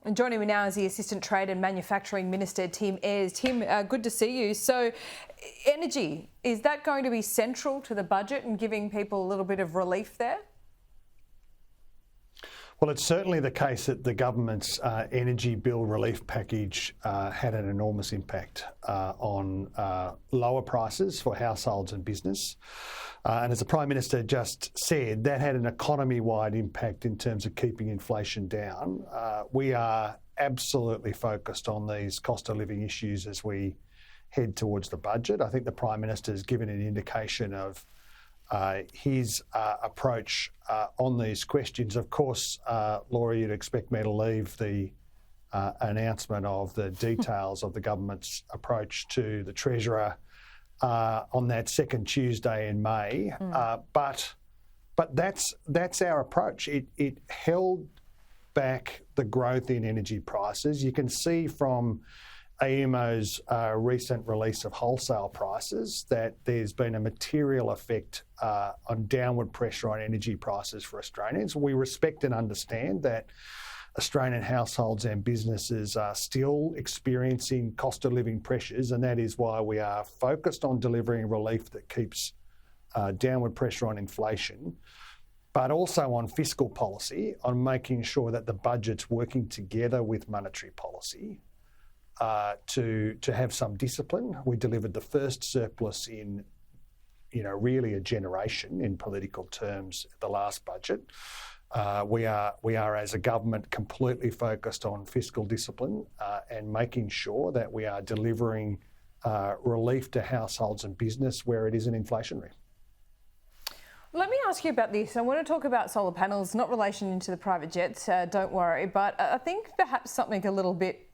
And joining me now is the Assistant Trade and Manufacturing Minister, Tim Ayres. Tim, good to see you. So, energy, is that going to be central to the budget and giving people a little bit of relief there? Well, it's certainly the case that the government's energy bill relief package had an enormous impact on lower prices for households and business. And as the Prime Minister just said, that had an economy-wide impact in terms of keeping inflation down. We are absolutely focused on these cost of living issues as we head towards the budget. I think the Prime Minister has given an indication of his approach on these questions. Of course, Laura, you'd expect me to leave the announcement of the details of the government's approach to the Treasurer on that second Tuesday in May. But that's our approach. It held back the growth in energy prices. You can see from AEMO's recent release of wholesale prices that there's been a material effect on downward pressure on energy prices for Australians. We respect and understand that Australian households and businesses are still experiencing cost of living pressures, and that is why we are focused on delivering relief that keeps downward pressure on inflation, but also on fiscal policy, on making sure that the budget's working together with monetary policy to have some discipline. We delivered the first surplus in, really a generation in political terms, the last budget. We are as a government completely focused on fiscal discipline and making sure that we are delivering relief to households and business where it isn't inflationary. Let me ask you about this. I want to talk about solar panels, not relation to the private jets, don't worry, but I think perhaps something a little bit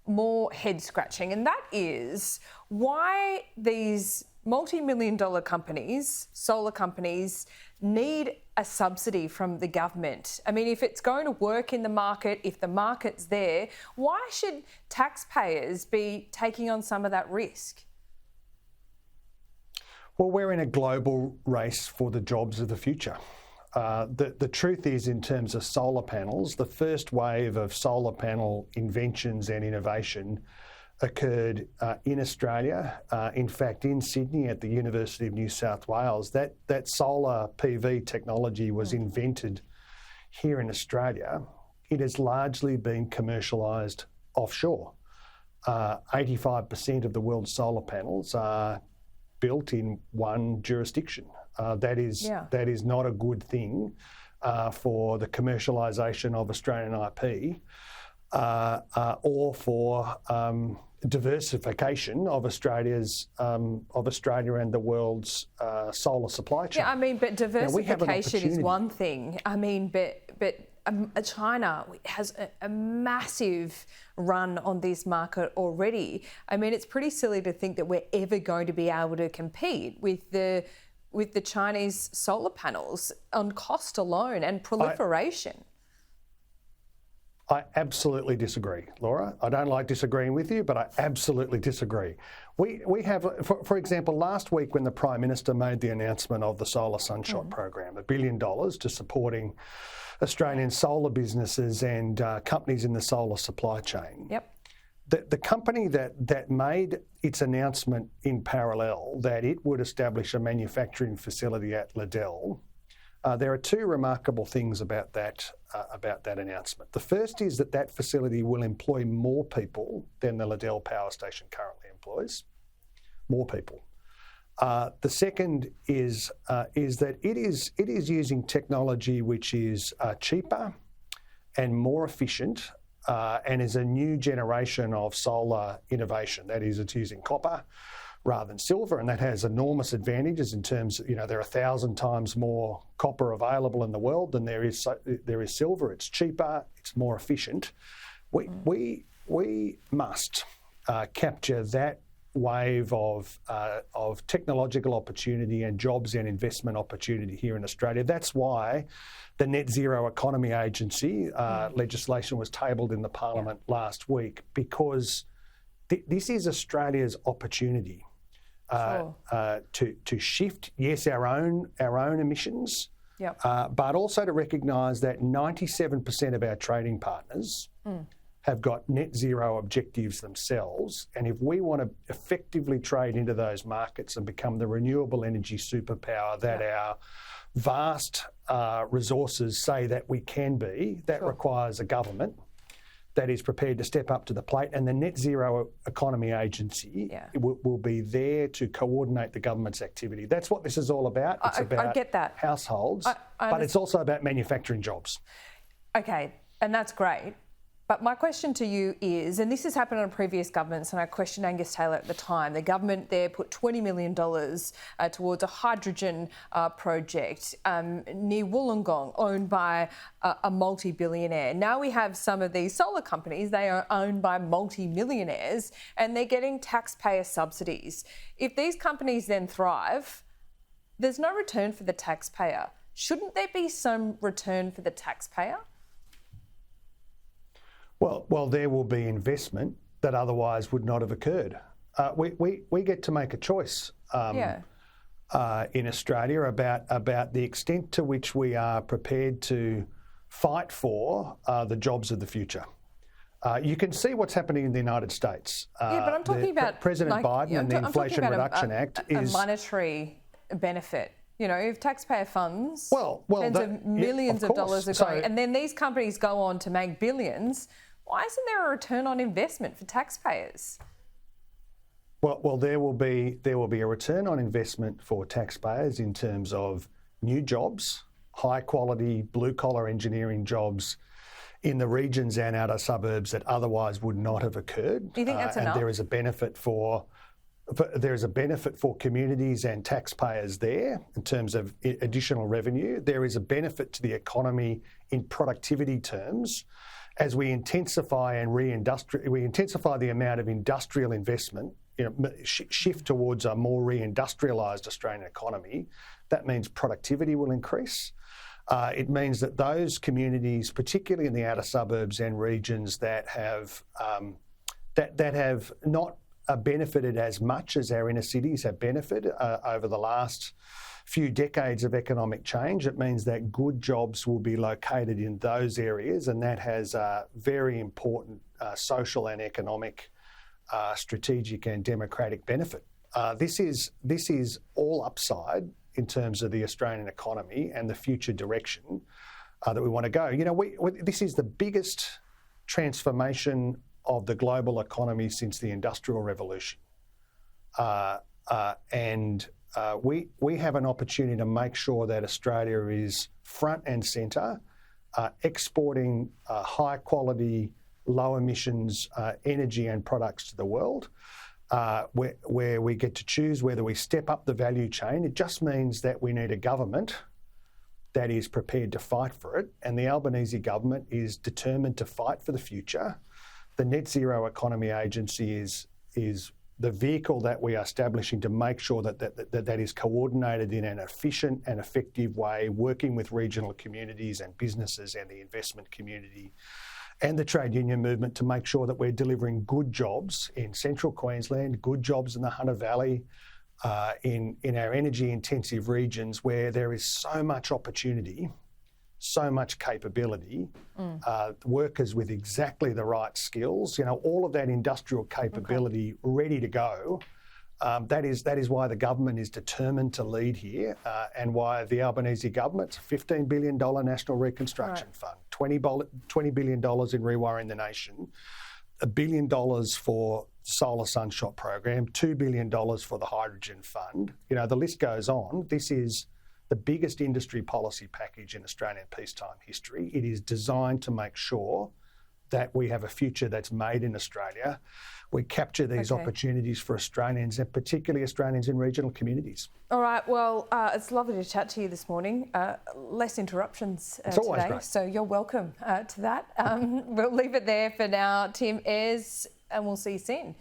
more head-scratching, and that is why these multi-million-dollar companies, solar companies, need a subsidy from the government. I mean, if it's going to work in the market, if the market's there, why should taxpayers be taking on some of that risk? Well, we're in a global race for the jobs of the future. The truth is, in terms of solar panels, the first wave of solar panel inventions and innovation occurred in Australia. In fact, in Sydney at the University of New South Wales, that solar PV technology was invented here in Australia. It has largely been commercialised offshore. 85% of the world's solar panels are built in one jurisdiction. That is not a good thing for the commercialisation of Australian IP or for diversification of Australia and the world's solar supply chain. Yeah, I mean, but diversification is one thing. I mean, but China has a massive run on this market already. I mean, it's pretty silly to think that we're ever going to be able to compete with the Chinese solar panels on cost alone and proliferation. I absolutely disagree, Laura. I don't like disagreeing with you, but I absolutely disagree. We have, for example, last week when the Prime Minister made the announcement of the Solar Sunshot program, $1 billion to supporting Australian solar businesses and companies in the solar supply chain. Yep. The company that made its announcement in parallel that it would establish a manufacturing facility at Liddell, there are two remarkable things about that announcement. The first is that facility will employ more people than the Liddell power station currently employs. More people. The second is that it is using technology which is cheaper and more efficient and is a new generation of solar innovation. That is, it's using copper rather than silver, and that has enormous advantages in terms of, there are 1,000 times more copper available in the world than there is silver. It's cheaper, it's more efficient. We must capture that wave of technological opportunity and jobs and investment opportunity here in Australia. That's why the Net Zero Economy Agency legislation was tabled in the Parliament last week, because this is Australia's opportunity to shift, yes, our own emissions, Yep. But also to recognise that 97% of our trading partners have got net zero objectives themselves. And if we want to effectively trade into those markets and become the renewable energy superpower that our vast resources say that we can be, that requires a government that is prepared to step up to the plate. And the Net Zero Economy Agency will be there to coordinate the government's activity. That's what this is all about. It's about I get that. households, but it's also about manufacturing jobs. Okay, and that's great. But my question to you is, and this has happened on previous governments, and I questioned Angus Taylor at the time, the government there put $20 million towards a hydrogen project near Wollongong, owned by a multi-billionaire. Now we have some of these solar companies, they are owned by multi-millionaires, and they're getting taxpayer subsidies. If these companies then thrive, there's no return for the taxpayer. Shouldn't there be some return for the taxpayer? Well, there will be investment that otherwise would not have occurred. We get to make a choice in Australia about the extent to which we are prepared to fight for the jobs of the future. You can see what's happening in the United States. But I'm talking about President Biden and the Inflation Reduction Act is a monetary benefit. You know, if taxpayer funds, tens of millions of dollars are going, and then these companies go on to make billions. Why isn't there a return on investment for taxpayers? Well, there will be a return on investment for taxpayers in terms of new jobs, high quality blue collar engineering jobs in the regions and outer suburbs that otherwise would not have occurred. Do you think that's enough? And there is a benefit for communities and taxpayers there in terms of additional revenue. There is a benefit to the economy in productivity terms. As we intensify the amount of industrial investment, shift towards a more reindustrialised Australian economy, that means productivity will increase. It means that those communities, particularly in the outer suburbs and regions that have not benefited as much as our inner cities have benefited over the last few decades of economic change, it means that good jobs will be located in those areas, and that has a very important social and economic, strategic and democratic benefit. This is all upside in terms of the Australian economy and the future direction that we want to go. This is the biggest transformation of the global economy since the Industrial Revolution, we have an opportunity to make sure that Australia is front and centre, exporting high quality, low emissions energy and products to the world, where we get to choose whether we step up the value chain. It just means that we need a government that is prepared to fight for it, and the Albanese government is determined to fight for the future. The Net Zero Economy Agency is the vehicle that we are establishing to make sure that is coordinated in an efficient and effective way, working with regional communities and businesses and the investment community and the trade union movement to make sure that we're delivering good jobs in central Queensland, good jobs in the Hunter Valley, in our energy intensive regions where there is so much opportunity, so much capability, workers with exactly the right skills, all of that industrial capability ready to go. That is why the government is determined to lead here, and why the Albanese government's $15 billion National Reconstruction Fund, $20 billion in Rewiring the Nation, $1 billion for Solar Sunshot Program, $2 billion for the Hydrogen Fund. The list goes on. This is the biggest industry policy package in Australian peacetime history. It is designed to make sure that we have a future that's made in Australia. We capture these opportunities for Australians, and particularly Australians in regional communities. All right, well, it's lovely to chat to you this morning. Less interruptions today, great. So you're welcome to that. We'll leave it there for now. Tim Ayres, and we'll see you soon.